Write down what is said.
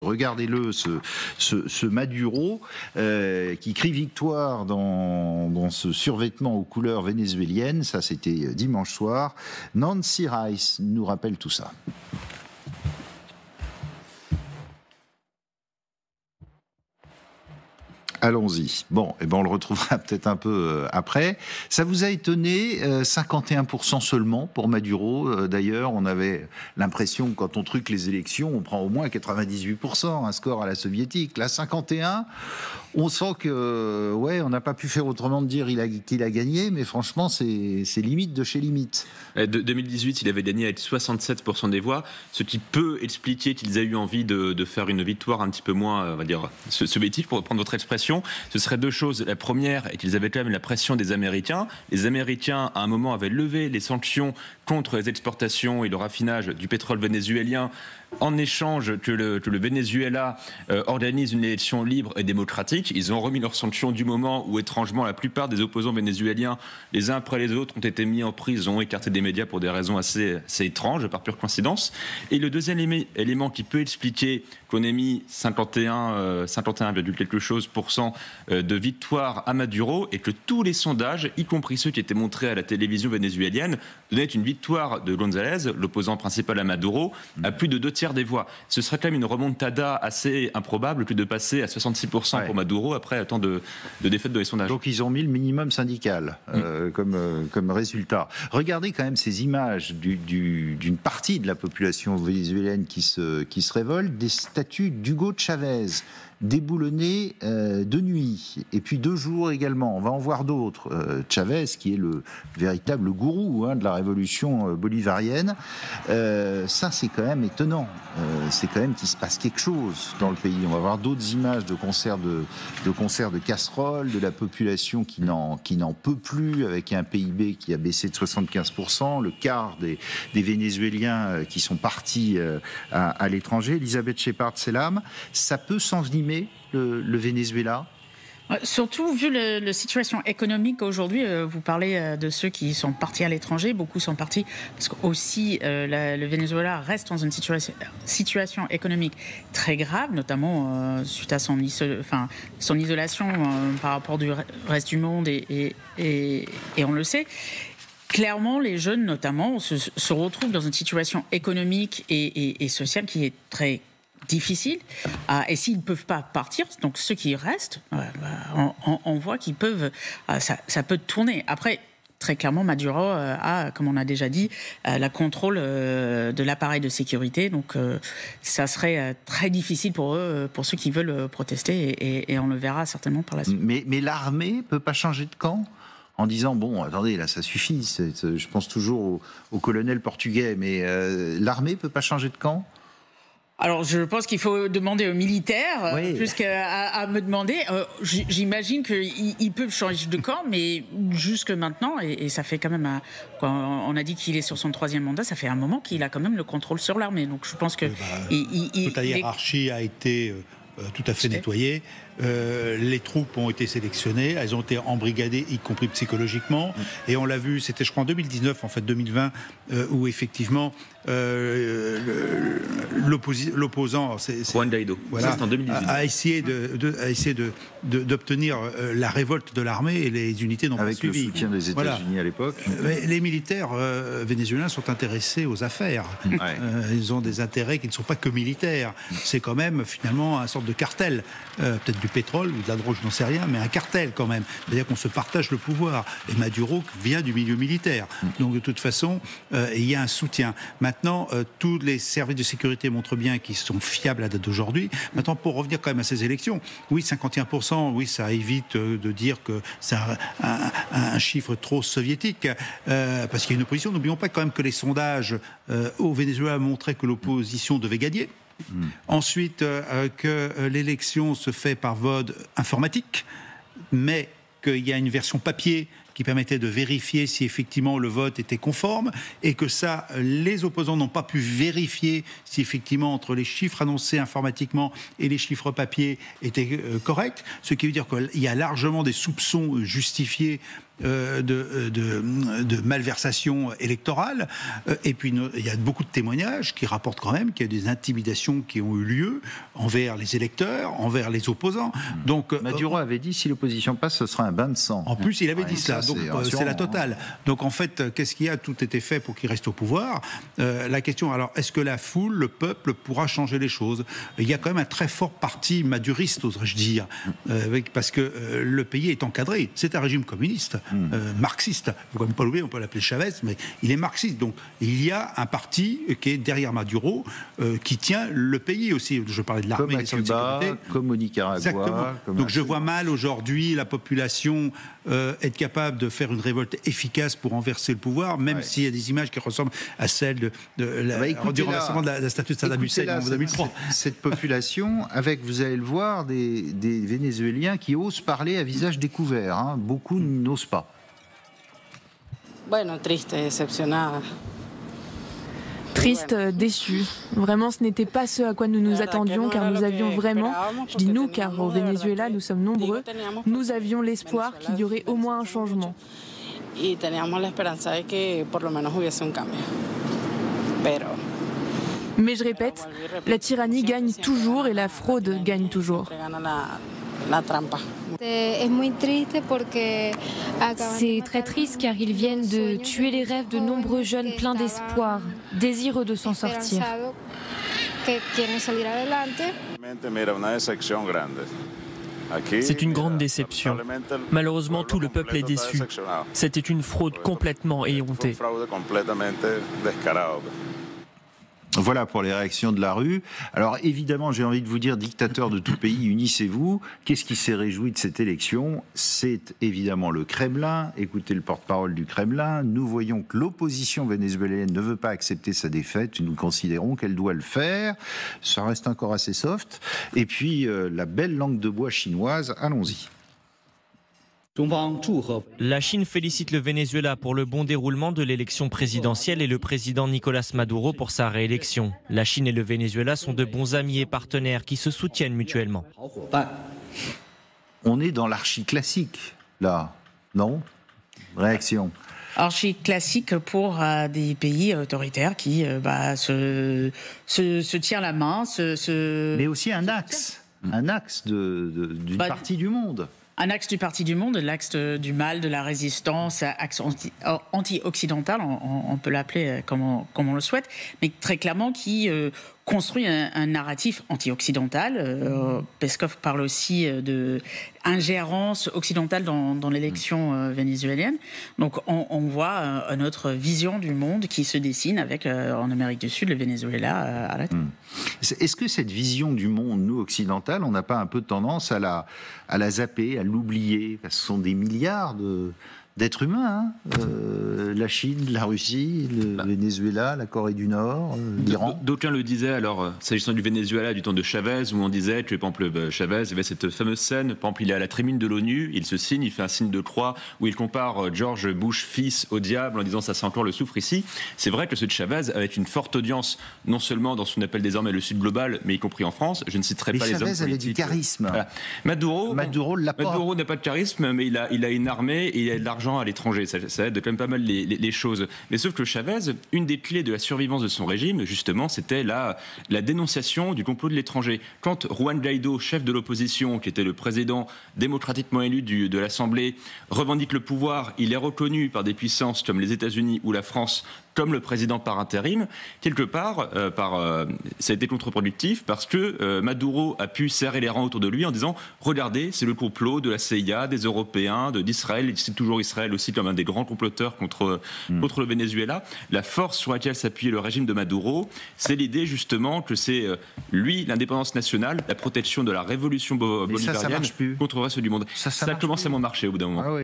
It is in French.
Regardez-le, ce Maduro qui crie victoire dans ce survêtement aux couleurs vénézuéliennes. Ça, c'était dimanche soir. Nancy Rice nous rappelle tout ça. Allons-y. Bon, et ben on le retrouvera peut-être un peu après. Ça vous a étonné, 51% seulement pour Maduro. D'ailleurs, on avait l'impression que quand on truque les élections, on prend au moins 98%, un score à la soviétique. Là, 51%, on sent que, ouais, on n'a pas pu faire autrement de dire qu'il a gagné, mais franchement, c'est limite de chez limite. De 2018, il avait gagné avec 67% des voix, ce qui peut expliquer qu'ils aient eu envie de faire une victoire un petit peu moins, on va dire, soviétique, pour reprendre votre expression. Ce serait deux choses. La première est qu'ils avaient quand même la pression des Américains. Les Américains, à un moment, avaient levé les sanctions contre les exportations et le raffinage du pétrole vénézuélien en échange que le Venezuela organise une élection libre et démocratique. Ils ont remis leurs sanctions du moment où, étrangement, la plupart des opposants vénézuéliens, les uns après les autres, ont été mis en prison, écartés des médias pour des raisons assez étranges, par pure coïncidence. Et le deuxième élément qui peut expliquer qu'on ait mis 51, quelque chose % de victoire à Maduro, et que tous les sondages, y compris ceux qui étaient montrés à la télévision vénézuélienne, donnaient une victoire de González, l'opposant principal à Maduro, à plus de 2/3 des voix. Ce serait quand même une remontada assez improbable que de passer à 66% pour Maduro après tant de défaites de les sondages. Donc ils ont mis le minimum syndical comme résultat. Regardez quand même ces images d'une partie de la population vénézuélienne qui se révolte, des statues d'Hugo Chavez déboulonnées de nuit, et puis 2 jours également. On va en voir d'autres. Chavez, qui est le véritable gourou de la révolution bolivarienne. Ça, c'est quand même étonnant. C'est quand même qu'il se passe quelque chose dans le pays. On va voir d'autres images de concerts de casseroles, de la population qui n'en peut plus, avec un PIB qui a baissé de 75%, le quart des Vénézuéliens qui sont partis à l'étranger. Elisabeth Shepard-Selam, ça peut s'envenimer le Venezuela? Surtout, vu la situation économique aujourd'hui, vous parlez de ceux qui sont partis à l'étranger, beaucoup sont partis parce que aussi le Venezuela reste dans une situation économique très grave, notamment suite à son isolation par rapport du reste du monde et on le sait. Clairement, les jeunes notamment se retrouvent dans une situation économique et sociale qui est très difficile, et s'ils ne peuvent pas partir, donc ceux qui restent, on voit qu'ils peuvent, ça peut tourner. Après, très clairement, Maduro a, comme on a déjà dit, le contrôle de l'appareil de sécurité, donc ça serait très difficile pour eux, pour ceux qui veulent protester, et on le verra certainement par la suite. Mais l'armée peut pas changer de camp en disant, bon, attendez, là, ça suffit, je pense toujours au colonel portugais, mais l'armée peut pas changer de camp? Alors, je pense qu'il faut demander aux militaires, plus qu'à me demander. J'imagine qu'ils peuvent changer de camp, mais jusque maintenant, et ça fait quand même, quand on a dit qu'il est sur son 3e mandat, ça fait un moment qu'il a quand même le contrôle sur l'armée. Donc, je pense que toute la hiérarchie a été tout à fait nettoyée. Les troupes ont été sélectionnées, elles ont été embrigadées, y compris psychologiquement, et on l'a vu, c'était je crois en 2019, en fait 2020, où effectivement l'opposant, Juan Guaido, voilà, en 2018, a essayé d'obtenir la révolte de l'armée, et les unités n'ont pas suivi. Avec le soutien des États-Unis à l'époque. Mais les militaires vénézuéliens sont intéressés aux affaires. Ils ont des intérêts qui ne sont pas que militaires. C'est quand même finalement un sorte de cartel, peut-être du pétrole ou de la drogue, je n'en sais rien, mais un cartel quand même. C'est-à-dire qu'on se partage le pouvoir. Et Maduro vient du milieu militaire. Donc de toute façon, il y a un soutien. Maintenant, tous les services de sécurité montrent bien qu'ils sont fiables à date d'aujourd'hui. Maintenant, pour revenir quand même à ces élections, oui, 51%, oui, ça évite de dire que c'est un chiffre trop soviétique, parce qu'il y a une opposition. N'oublions pas quand même que les sondages au Venezuela montraient que l'opposition devait gagner. Ensuite, que l'élection se fait par vote informatique, mais qu'il y a une version papier qui permettait de vérifier si effectivement le vote était conforme, et que ça, les opposants n'ont pas pu vérifier si effectivement entre les chiffres annoncés informatiquement et les chiffres papier étaient corrects, ce qui veut dire qu'il y a largement des soupçons justifiés de malversation électorale. Et puis il y a beaucoup de témoignages qui rapportent quand même qu'il y a des intimidations qui ont eu lieu envers les électeurs, envers les opposants. Donc Maduro avait dit si l'opposition passe, ce sera un bain de sang. En plus, il avait dit cela. Donc c'est la totale. Donc en fait, qu'est-ce qu'il y a? Tout était fait pour qu'il reste au pouvoir. La question, alors, est-ce que la foule, le peuple, pourra changer les choses? Il y a quand même un très fort parti maduriste, oserais-je dire, parce que le pays est encadré. C'est un régime communiste. Marxiste, il ne faut quand même pas l'oublier, on peut l'appeler Chavez, mais il est marxiste. Donc il y a un parti qui est derrière Maduro, qui tient le pays aussi. Je parlais de l'armée, comme à Cuba, comme au Nicaragua. Exactement. Donc je vois mal aujourd'hui la population être capable de faire une révolte efficace pour renverser le pouvoir, même s'il y a des images qui ressemblent à celles du renversement de la statue de Saddam Hussein en 2003. Cette population, avec, vous allez le voir, des Vénézuéliens qui osent parler à visage découvert. Hein. Beaucoup n'osent pas. Bueno, triste, decepcionada. Triste, déçu. Vraiment, ce n'était pas ce à quoi nous nous attendions, car nous avions vraiment, je dis nous, car au Venezuela, nous sommes nombreux, nous avions l'espoir qu'il y aurait au moins un changement. Y teníamos la esperanza de que por lo menos hubiese un cambio. Mais je répète, la tyrannie gagne toujours et la fraude gagne toujours. C'est très triste car ils viennent de tuer les rêves de nombreux jeunes pleins d'espoir, désireux de s'en sortir. C'est une grande déception. Malheureusement, tout le peuple est déçu. C'était une fraude complètement éhontée. Voilà pour les réactions de la rue. Alors évidemment, j'ai envie de vous dire, dictateurs de tout pays, unissez-vous. Qu'est-ce qui s'est réjoui de cette élection? C'est évidemment le Kremlin. Écoutez le porte-parole du Kremlin. Nous voyons que l'opposition vénézuélienne ne veut pas accepter sa défaite. Nous considérons qu'elle doit le faire. Ça reste encore assez soft. Et puis la belle langue de bois chinoise, allons-y. La Chine félicite le Venezuela pour le bon déroulement de l'élection présidentielle et le président Nicolás Maduro pour sa réélection. La Chine et le Venezuela sont de bons amis et partenaires qui se soutiennent mutuellement. On est dans l'archi-classique, là, non? Réaction. Archi-classique pour des pays autoritaires qui se tirent la main. Mais aussi un axe d'une partie du monde. Un axe du parti du monde, l'axe du mal, de la résistance, axe anti-occidental, on peut l'appeler comme on le souhaite, mais très clairement qui construit un narratif anti-occidental. Peskov parle aussi d'ingérence occidentale dans l'élection vénézuélienne. Donc on voit une autre vision du monde qui se dessine avec, en Amérique du Sud, le Venezuela à la tête. Est-ce que cette vision du monde, nous, occidental, on n'a pas un peu tendance à la zapper, à l'oublier? Parce que ce sont des milliards d'êtres humains, hein, la Chine, la Russie, le Venezuela, la Corée du Nord, l'Iran. D'aucuns le disaient, alors, s'agissant du Venezuela, du temps de Chavez, où on disait, tu es, par exemple, Chavez, il y avait cette fameuse scène, par exemple, il est à la tribune de l'ONU, il se signe, il fait un signe de croix, où il compare George Bush fils au diable, en disant, ça sent encore le soufre ici. C'est vrai que ce de Chavez avait une forte audience, non seulement dans ce qu'on appelle désormais le Sud global, mais y compris en France. Je ne citerai pas les hommes politiques. Chavez avait du charisme. Voilà. Maduro n'a pas de charisme, mais il a une armée et il a de l'argent à l'étranger. Ça aide quand même pas mal les choses. Mais sauf que Chavez, une des clés de la survivance de son régime, justement, c'était la dénonciation du complot de l'étranger. Quand Juan Guaidó, chef de l'opposition, qui était le président démocratiquement élu de l'Assemblée, revendique le pouvoir, il est reconnu par des puissances comme les États-Unis ou la France comme le président par intérim, quelque part, ça a été contre-productif parce que Maduro a pu serrer les rangs autour de lui en disant « Regardez, c'est le complot de la CIA, des Européens, d'Israël, il cite toujours Israël aussi comme un des grands comploteurs contre le Venezuela. » La force sur laquelle s'appuyait le régime de Maduro, c'est l'idée justement que c'est lui, l'indépendance nationale, la protection de la révolution bolivarienne contre le reste du monde. Ça commence à moins marcher au bout d'un moment.